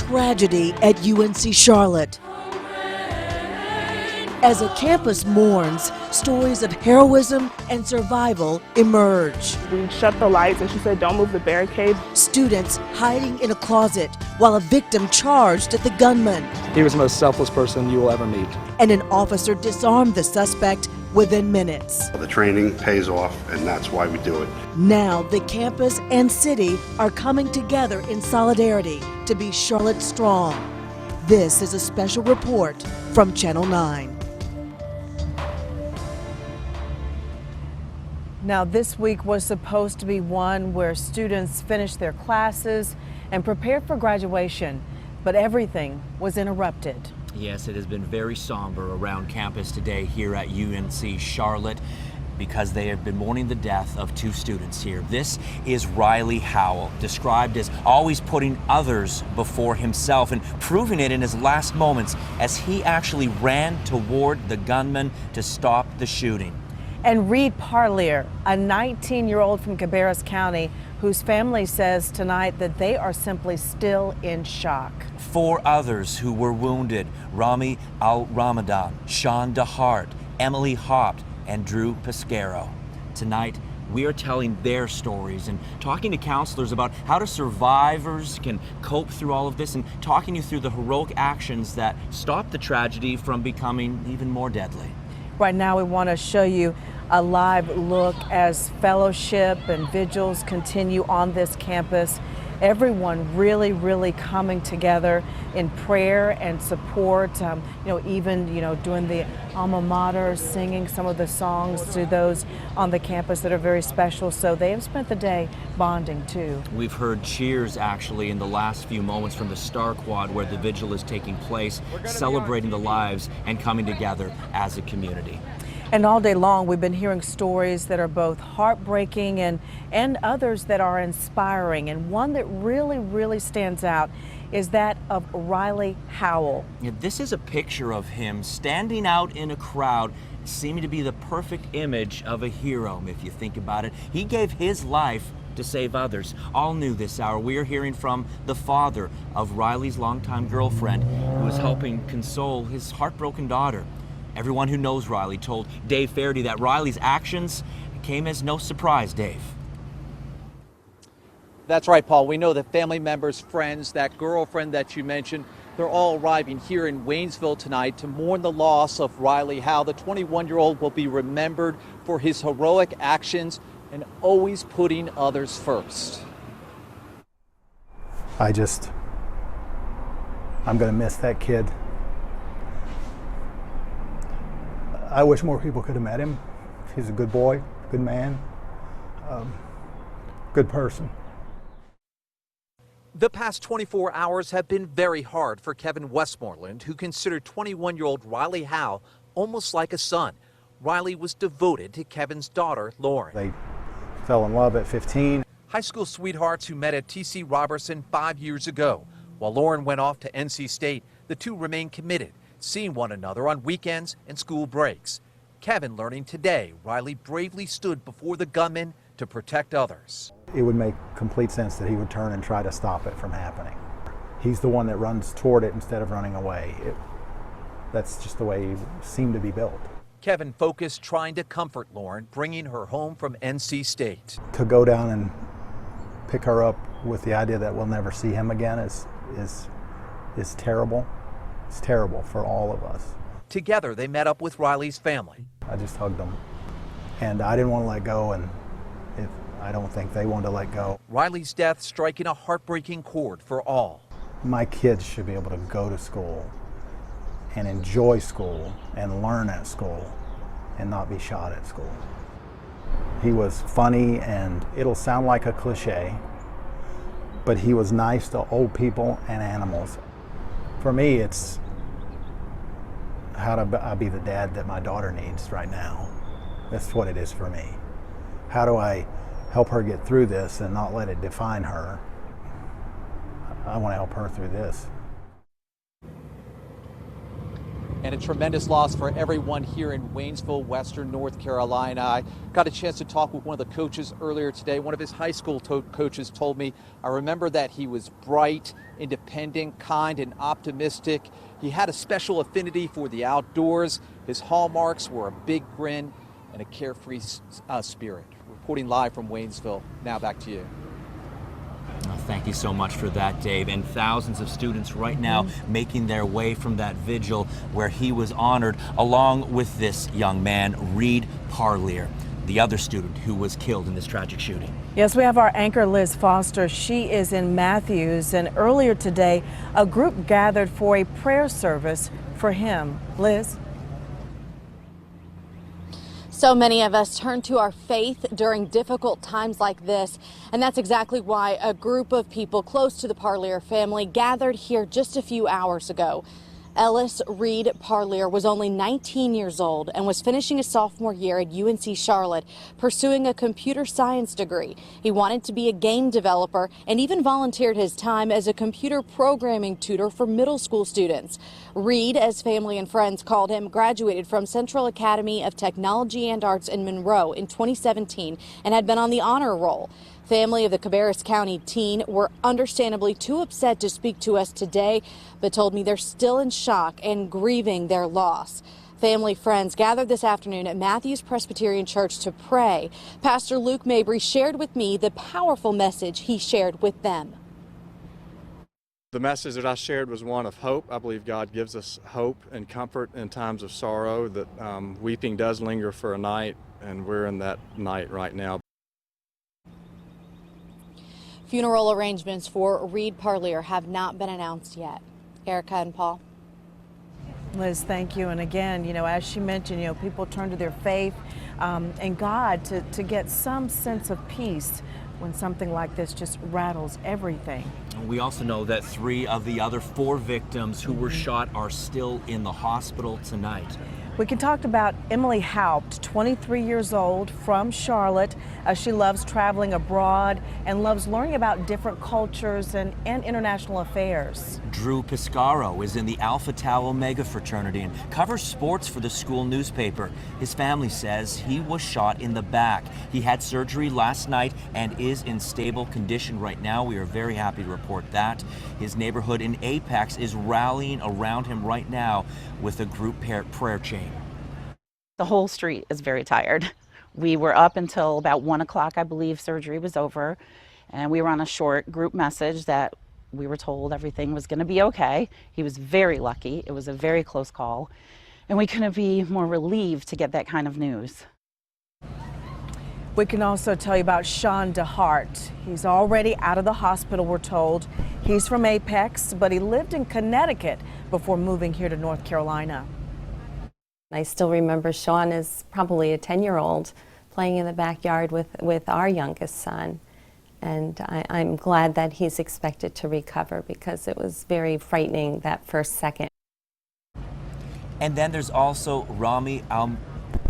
tragedy at UNC Charlotte. As a campus mourns, stories of heroism and survival emerge. We shut the lights and she said, "Don't move the barricade." Students hiding in a closet while a victim charged at the gunman. He was the most selfless person you will ever meet. And an officer disarmed the suspect within minutes. The training pays off, and that's why we do it. Now the campus and city are coming together in solidarity to be Charlotte strong. This is a special report from Channel 9. Now, this week was supposed to be one where students finished their classes and prepared for graduation, but everything was interrupted. Yes, it has been very somber around campus today here at UNC Charlotte because they have been mourning the death of two students here. This is Riley Howell, described as always putting others before himself and proving it in his last moments as he actually ran toward the gunman to stop the shooting. And Reed Parlier, a 19-year-old from Cabarrus County, whose family says tonight that they are simply still in shock. Four others who were wounded: Rami Al-Ramadan, Sean DeHart, Emily Hopt, and Drew Pescaro. Tonight, we are telling their stories and talking to counselors about how survivors can cope through all of this and talking you through the heroic actions that stop the tragedy from becoming even more deadly. Right now, we want to show you a live look as fellowship and vigils continue on this campus. Everyone really coming together in prayer and support, even doing the alma mater, singing some of the songs to those on the campus that are very special. So they have spent the day bonding too. We've heard cheers actually in the last few moments from the Star Quad where the vigil is taking place, celebrating the lives and coming together as a community. And all day long, we've been hearing stories that are both heartbreaking and others that are inspiring. And one that really stands out is that of Riley Howell. Yeah, this is a picture of him standing out in a crowd, seeming to be the perfect image of a hero, if you think about it. He gave his life to save others. All new this hour, we are hearing from the father of Riley's longtime girlfriend, who is helping console his heartbroken daughter. Everyone who knows Riley told Dave Faherty that Riley's actions came as no surprise, Dave. That's right, Paul. We know that family members, friends, that girlfriend that you mentioned, they're all arriving here in Waynesville tonight to mourn the loss of Riley Howell. The 21-year-old will be remembered for his heroic actions and always putting others first. I'm going to miss that kid. I wish more people could have met him. He's a good boy, good man, good person. The past 24 hours have been very hard for Kevin Westmoreland, who considered 21-year-old Riley Howell almost like a son. Riley was devoted to Kevin's daughter, Lauren. They fell in love at 15. High school sweethearts who met at T.C. Robertson 5 years ago. While Lauren went off to NC State, the two remain committed, seeing one another on weekends and school breaks. Kevin learning today Riley bravely stood before the gunman to protect others. It would make complete sense that he would turn and try to stop it from happening. He's the one that runs toward it instead of running away. That's just the way he seemed to be built. Kevin focused trying to comfort Lauren, bringing her home from NC State. To go down and pick her up with the idea that we'll never see him again is terrible. It's terrible for all of us. Together, they met up with Riley's family. I just hugged them, and I didn't want to let go, and I don't think they wanted to let go. Riley's death striking a heartbreaking chord for all. My kids should be able to go to school and enjoy school and learn at school and not be shot at school. He was funny, and it'll sound like a cliche, but he was nice to old people and animals. For me, it's how do I be the dad that my daughter needs right now? That's what it is for me. How do I help her get through this and not let it define her? I want to help her through this. and a tremendous loss for everyone here in Waynesville, Western North Carolina. I got a chance to talk with one of the coaches earlier today. One of his high school coaches told me, I remember that he was bright, independent, kind, and optimistic. He had a special affinity for the outdoors. His hallmarks were a big grin and a carefree spirit. Reporting live from Waynesville. Now back to you. Thank you so much for that, Dave. And thousands of students right now making their way from that vigil where he was honored, along with this young man, Reed Parlier, the other student who was killed in this tragic shooting. Yes, we have our anchor Liz Foster. She is in Matthews, and earlier today a group gathered for a prayer service for him. Liz? So many of us turn to our faith during difficult times like this, and that's exactly why a group of people close to the Parlier family gathered here just a few hours ago. Ellis Reed Parlier was only 19 years old and was finishing his sophomore year at UNC Charlotte, pursuing a computer science degree. He wanted to be a game developer and even volunteered his time as a computer programming tutor for middle school students. Reed, as family and friends called him, graduated from Central Academy of Technology and Arts in Monroe in 2017 and had been on the honor roll. Family of the Cabarrus County teen were understandably too upset to speak to us today, but told me they're still in shock and grieving their loss. Family friends gathered this afternoon at Matthews Presbyterian Church to pray. Pastor Luke Mabry shared with me the powerful message he shared with them. The message that I shared was one of hope. I believe God gives us hope and comfort in times of sorrow, that weeping does linger for a night, and we're in that night right now. Funeral arrangements for Reed Parlier have not been announced yet. Erica and Paul. Liz, thank you. And again, as she mentioned, people turn to their faith and God to get some sense of peace when something like this just rattles everything. We also know that 3 of the other 4 victims who were shot are still in the hospital tonight. We can talk about Emily Haupt, 23 years old, from Charlotte. She loves traveling abroad and loves learning about different cultures and international affairs. Drew Piscaro is in the Alpha Tau Omega fraternity and covers sports for the school newspaper. His family says he was shot in the back. He had surgery last night and is in stable condition right now. We are very happy to report that. His neighborhood in Apex is rallying around him right now with a group prayer chain. The whole street is very tired. We were up until about 1 o'clock, I believe surgery was over, and we were on a short group message that we were told everything was going to be okay. He was very lucky. It was a very close call, and we couldn't be more relieved to get that kind of news. We can also tell you about Sean DeHart. He's already out of the hospital, we're told. He's from Apex, but he lived in Connecticut before moving here to North Carolina. I still remember Sean as probably a 10-year-old playing in the backyard with our youngest son. And I'm glad that he's expected to recover, because it was very frightening that first second. And then there's also Rami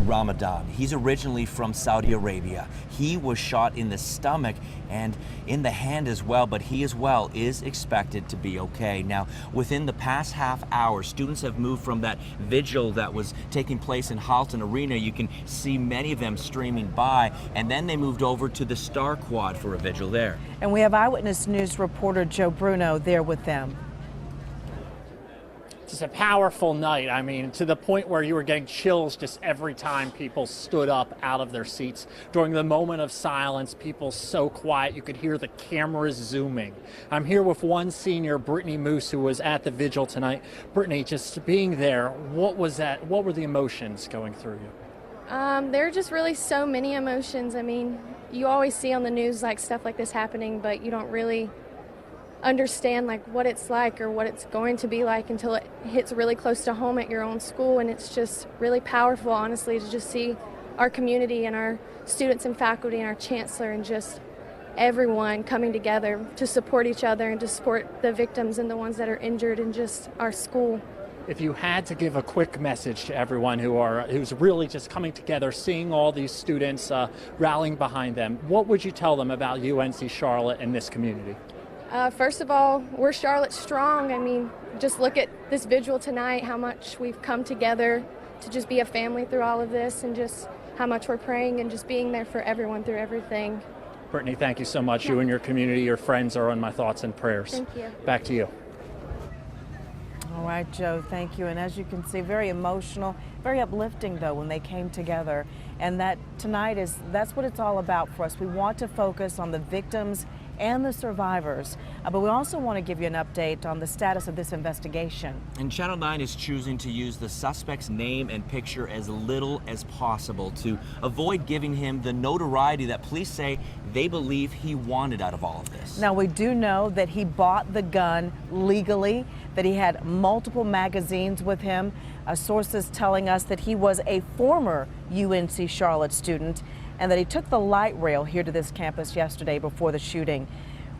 Ramadan. He's originally from Saudi Arabia. He was shot in the stomach and in the hand as well, but he as well is expected to be okay. Now, within the past half hour, students have moved from that vigil that was taking place in Halton Arena. You can see many of them streaming by, and then they moved over to the Star Quad for a vigil there. And we have Eyewitness News reporter Joe Bruno there with them. It's a powerful night. I mean, to the point where you were getting chills just every time people stood up out of their seats. During the moment of silence, people so quiet you could hear the cameras zooming. I'm here with one senior, Brittany Moose, who was at the vigil tonight. Brittany, just being there, what was that? What were the emotions going through you? There are just really so many emotions. I mean, you always see on the news like stuff like this happening, but you don't really understand like what it's like or what it's going to be like until it hits really close to home at your own school. And it's just really powerful, honestly, to just see our community and our students and faculty and our chancellor and just everyone coming together to support each other and to support the victims and the ones that are injured in just our school. If you had to give a quick message to everyone who's really just coming together, seeing all these students rallying behind them, what would you tell them about UNC Charlotte and this community? First of all, we're Charlotte strong. I mean, just look at this vigil tonight, how much we've come together to just be a family through all of this, and just how much we're praying and just being there for everyone through everything. Brittany, thank you so much. You and your community, your friends are on my thoughts and prayers. Thank you. Back to you. All right, Joe, thank you. And as you can see, very emotional, very uplifting, though, when they came together. And that tonight that's what it's all about for us. We want to focus on the victims and the survivors, but we also want to give you an update on the status of this investigation. And Channel 9 is choosing to use the suspect's name and picture as little as possible to avoid giving him the notoriety that police say they believe he wanted out of all of this. Now, we do know that he bought the gun legally, that he had multiple magazines with him. Sources telling us that he was a former UNC Charlotte student, and that he took the light rail here to this campus yesterday before the shooting.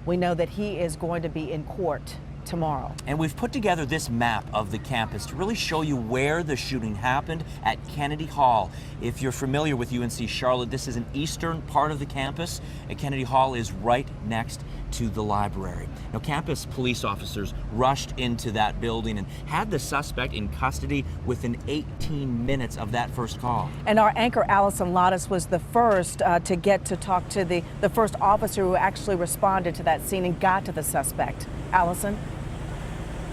We know that he is going to be in court tomorrow. And we've put together this map of the campus to really show you where the shooting happened at Kennedy Hall. If you're familiar with UNC Charlotte, this is an eastern part of the campus, and Kennedy Hall is right next to the library. Now, campus police officers rushed into that building and had the suspect in custody within 18 minutes of that first call. And our anchor Allison Lottis was the first to get to talk to the first officer who actually responded to that scene and got to the suspect. Allison?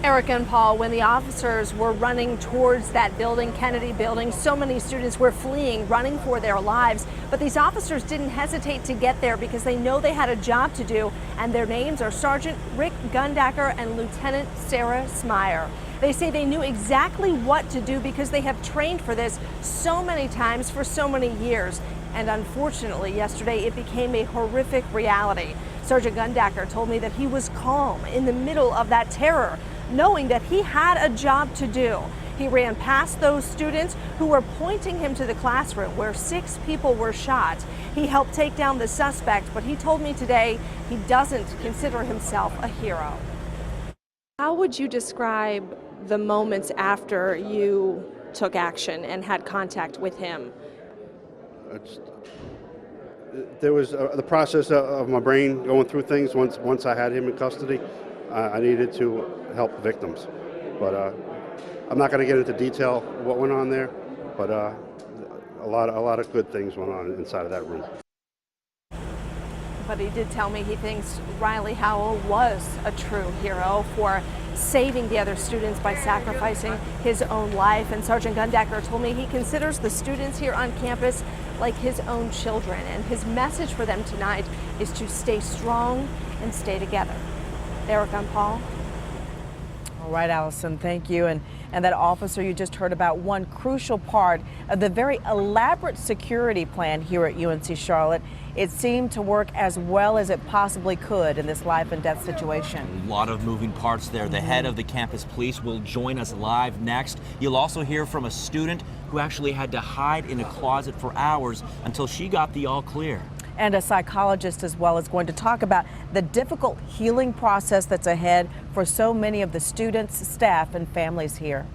Erica and Paul, when the officers were running towards that building, Kennedy building, so many students were fleeing, running for their lives. But these officers didn't hesitate to get there because they know they had a job to do. And their names are Sergeant Rick Gundacker and Lieutenant Sarah Smyer. They say they knew exactly what to do because they have trained for this so many times for so many years. And unfortunately, yesterday it became a horrific reality. Sergeant Gundacker told me that he was calm in the middle of that terror, knowing that he had a job to do. He ran past those students who were pointing him to the classroom where 6 people were shot. He helped take down the suspect, but he told me today he doesn't consider himself a hero. How would you describe the moments after you took action and had contact with him? There was the process of my brain going through things once I had him in custody. I needed to help victims, but I'm not going to get into detail what went on there, but a lot of good things went on inside of that room. But he did tell me he thinks Riley Howell was a true hero for saving the other students by sacrificing his own life. And Sergeant Gundacker told me he considers the students here on campus like his own children. And his message for them tonight is to stay strong and stay together. Erica and Paul. All right, Allison, thank you. And that officer you just heard about, one crucial part of the very elaborate security plan here at UNC Charlotte. It seemed to work as well as it possibly could in this life and death situation. A lot of moving parts there. The head of the campus police will join us live next. You'll also hear from a student who actually had to hide in a closet for hours until she got the all clear. And a psychologist as well is going to talk about the difficult healing process that's ahead for so many of the students, staff, and families here.